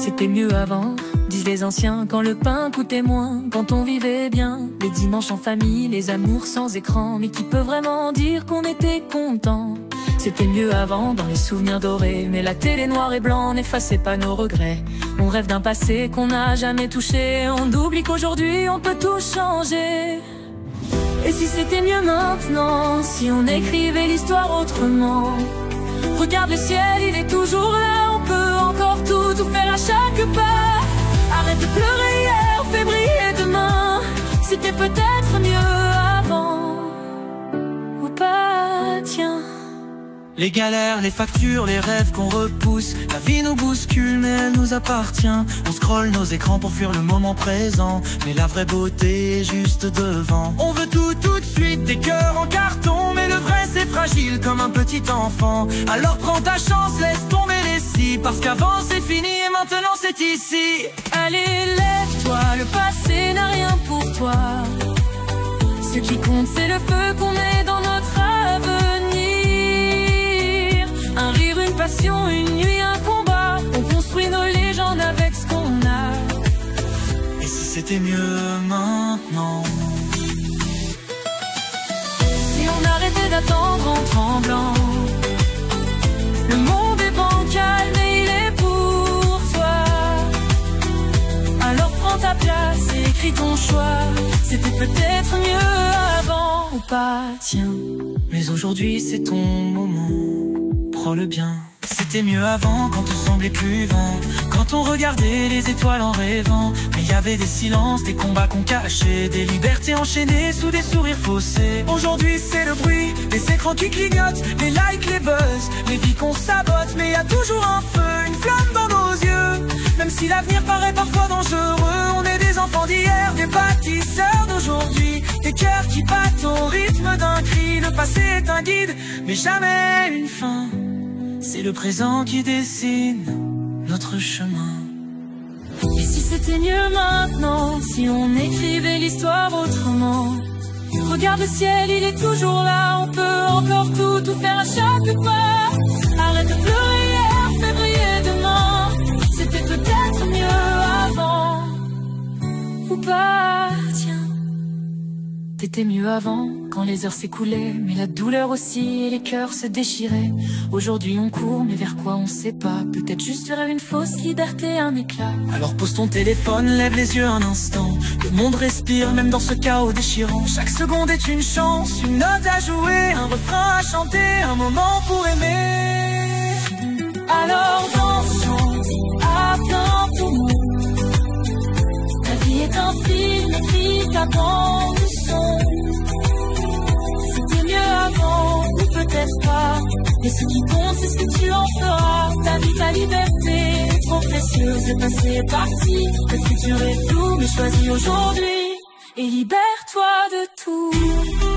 C'était mieux avant, disent les anciens, quand le pain coûtait moins, quand on vivait bien. Les dimanches en famille, les amours sans écran, mais qui peut vraiment dire qu'on était content? C'était mieux avant, dans les souvenirs dorés, mais la télé noir et blanc n'effaçait pas nos regrets. On rêve d'un passé qu'on n'a jamais touché, on oublie qu'aujourd'hui on peut tout changer. Et si c'était mieux maintenant, si on écrivait l'histoire autrement? Regarde le ciel, il est toujours là, on peut encore tout faire à chaque pas. Arrête de pleurer hier, fais briller demain. C'était peut-être mieux avant, ou pas, tiens. Les galères, les factures, les rêves qu'on repousse, la vie nous bouscule mais elle nous appartient. On scrolle nos écrans pour fuir le moment présent, mais la vraie beauté est juste devant. On veut tout de suite, des cœurs en carton, mais le vrai c'est fragile comme un petit enfant. Alors prends ta chance, laisse tomber les scies, parce qu'avant c'est fini et maintenant c'est ici. Allez, lève-toi, le passé n'a rien pour toi. Ce qui compte c'est le feu qu'on met dans notre avenir. Un rire, une passion, une nuit, un combat. On construit nos légendes avec ce qu'on a. Et si c'était mieux maintenant? Si on arrêtait d'attendre en tremblant. Le monde est bancal mais il est pour toi. Alors prends ta place et écris ton choix. C'était peut-être mieux avant, ou pas, tiens. Mais aujourd'hui c'est ton moment, prends-le bien. C'était mieux avant quand tout semblait plus vain, quand on regardait les étoiles en rêvant. Mais il y avait des silences, des combats qu'on cachait, des libertés enchaînées sous des sourires faussés. Aujourd'hui c'est le bruit, des écrans qui clignotent, les likes, les buzz, les vies qu'on sabote. Mais il y a toujours un feu, une flamme dans nos yeux. Même si l'avenir paraît parfois dangereux, on est des enfants d'hier, des bâtisseurs d'aujourd'hui. Des cœurs qui battent au rythme d'un cri. Le passé est un guide, mais jamais une fin. C'est le présent qui dessine notre chemin. Et si c'était mieux maintenant, si on écrivait l'histoire autrement? Regarde le ciel, il est toujours là, on peut encore tout faire à chaque pas. Arrête de pleurer hier, fais briller demain. C'était peut-être mieux avant, ou pas, tiens. C'était mieux avant, quand les heures s'écoulaient, mais la douleur aussi et les cœurs se déchiraient. Aujourd'hui on court, mais vers quoi on sait pas. Peut-être juste vers une fausse liberté, un éclat. Alors pose ton téléphone, lève les yeux un instant. Le monde respire, même dans ce chaos déchirant. Chaque seconde est une chance, une note à jouer, un refrain à chanter, un moment pour aimer. Alors dansons à plein poumon. Ta vie est un film, écris ta bande son. C'était mieux avant, ou peut-être pas. Et ce qui compte, c'est ce que tu en feras. Ta vie, ta liberté est trop précieuse. Le passé est parti, le futur est flou, mais choisis aujourd'hui et libère-toi de tout.